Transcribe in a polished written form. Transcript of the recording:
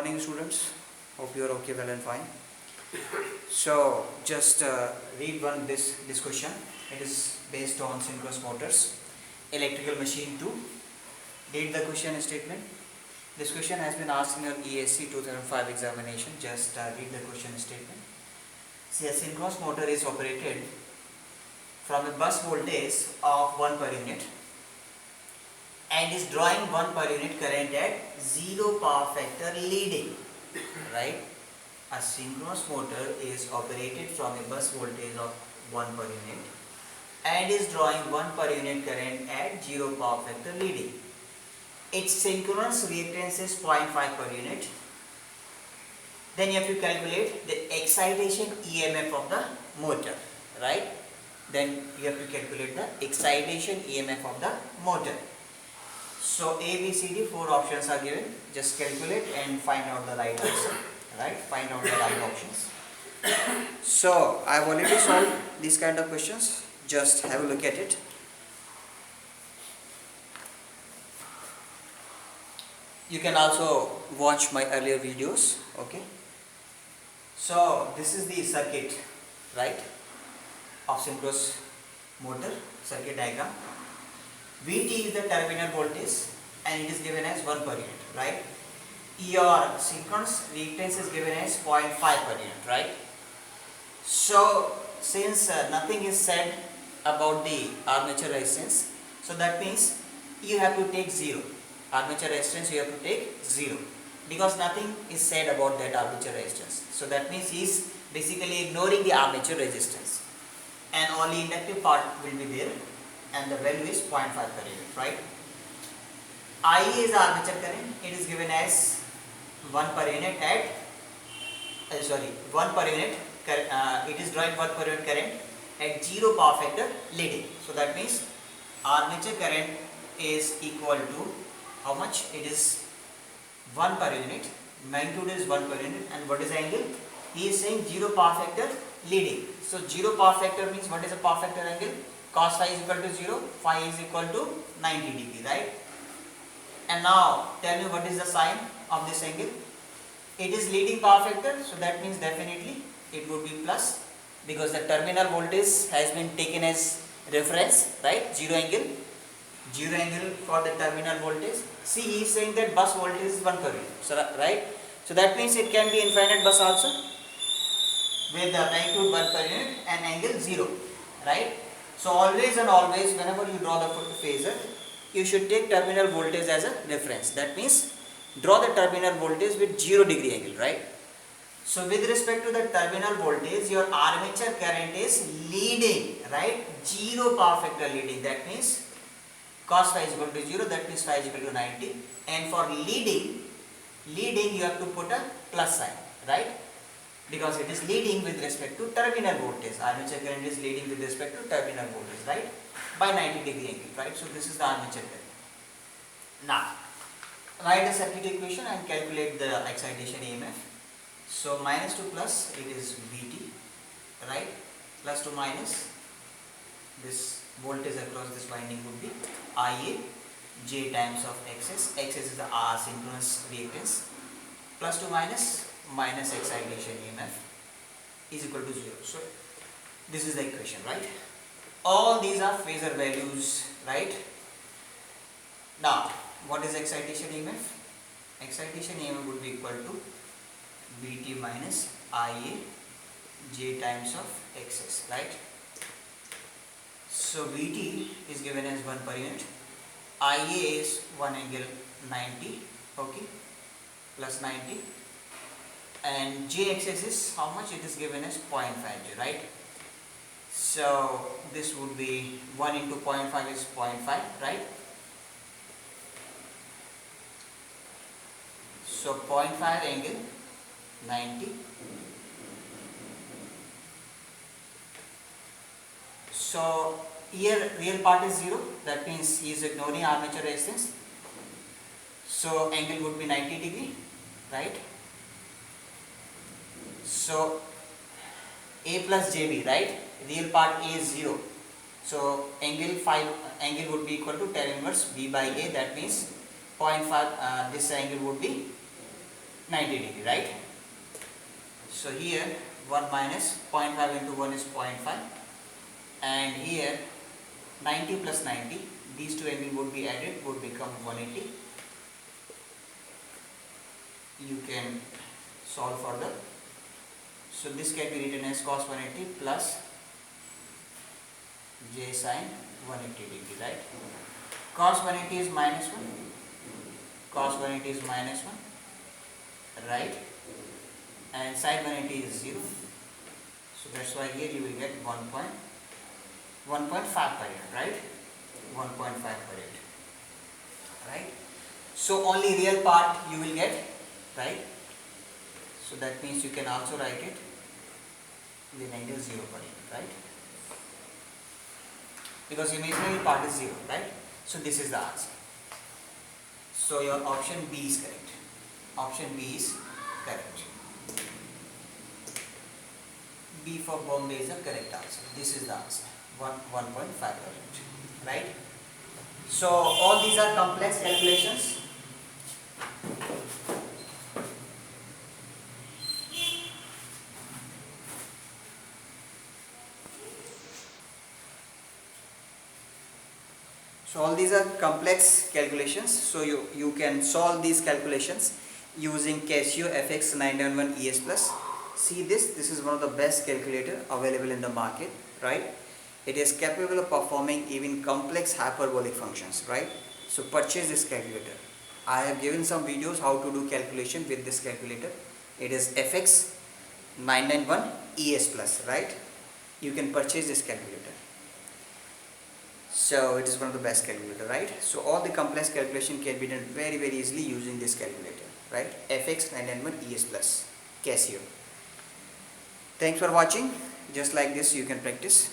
morning, students. Hope you are okay, well and fine. So just read this question. It is based on synchronous motors, electrical machine 2. Read the question statement. This question has been asked in your ESC 2005 examination. Just read the question statement. See, a synchronous motor is operated from a bus voltage of 1 per unit and is drawing 1 per unit current at 0 power factor leading, right? A synchronous motor is operated from a bus voltage of 1 per unit and is drawing 1 per unit current at 0 power factor leading. Its synchronous reactance is 0.5 per unit. Then you have to calculate the excitation EMF of the motor, right? Then you have to calculate the excitation EMF of the motor. So A, B, C, D, 4 options are given. Just calculate and find out the right answer, right? Find out the right options. So I have already solved these kind of questions. Just have a look at it. You can also watch my earlier videos, okay? So this is the circuit, right, of synchronous motor, circuit diagram. Vt is the terminal voltage and it is given as 1 per unit, right? Your synchronous reactance is given as 0.5 per unit, right? So since nothing is said about the armature resistance, so that means you have to take 0. Armature resistance you have to take 0 because nothing is said about that armature resistance. So that means he is basically ignoring the armature resistance and only inductive part will be there and the value is 0.5 per unit, right? IA is armature current. It is given as 1 per unit at 1 per unit. It is drawing 1 per unit current at 0 power factor leading. So that means armature current is equal to how much? It is 1 per unit. Magnitude is 1 per unit. And what is the angle? He is saying 0 power factor leading. So 0 power factor means what is the power factor angle? Cos phi is equal to 0, phi is equal to 90 degree, right? And now tell me what is the sign of this angle? It is leading power factor, so that means definitely it would be plus because the terminal voltage has been taken as reference, right? Zero angle for the terminal voltage. See, he is saying that bus voltage is 1 per unit, so, right? So that means it can be infinite bus also with the magnitude 1 per unit and angle 0, right? So always and always whenever you draw the phasor, you should take terminal voltage as a reference. That means draw the terminal voltage with 0 degree angle, right? So with respect to the terminal voltage, your armature current is leading, right? 0 power factor leading. That means cos phi is equal to 0, that means phi is equal to 90. And for leading you have to put a plus sign, right? Because it is leading with respect to terminal voltage. Armature current is leading with respect to terminal voltage, right? By 90 degree angle, right? So this is the armature current. Now, write the circuit equation and calculate the excitation EMF. So minus to plus, it is Vt, right? Plus to minus, this voltage across this winding would be Ia, J times of Xs. Xs is the synchronous reactance. Plus to minus excitation EMF is equal to 0. So this is the equation, right? All these are phasor values, right? Now, what is excitation EMF? Excitation EMF would be equal to Vt minus Ia J times of Xs, right? So Vt is given as 1 per unit. Ia is 1 angle 90, okay, plus 90. And Jxs is how much? It is given as 0.5, right? So this would be 1 into 0.5 is 0.5, right? So 0.5 angle 90. So here real part is 0, that means he is ignoring armature resistance. So angle would be 90 degree, right? So A plus JB, right? Real part A is 0. So angle would be equal to tan inverse B by A. That means 0.5. This angle would be 90 degree, right? So here 1 minus 0.5 into 1 is 0.5, and here 90 plus 90, these two angle would be added, would become 180. You can solve further. So this can be written as cos 180 plus j sin 180 degree, right? Cos 180 is minus 1, cos 180 is minus 1, right? And sin 180 is 0. So that's why here you will get 1.5 per unit, right? 1.5 per unit, right? So only real part you will get, right? So that means you can also write it the angle 0 per unit, right? Because imaginary part is 0, right? So this is the answer. So your option B is correct. Option B is correct. B for Bombay is the correct answer. This is the answer. 1.5 per unit, right? So all these are complex calculations. So all these are complex calculations. So you can solve these calculations using Casio FX 991 ES Plus. See this is one of the best calculator available in the market, right? It is capable of performing even complex hyperbolic functions, right? So purchase this calculator. I have given some videos how to do calculation with this calculator. It is FX 991 ES Plus, right? You can purchase this calculator. So it is one of the best calculator, right? So all the complex calculation can be done very easily using this calculator, right? FX 991 ES Plus Casio. Thanks for watching. Just like this you can practice.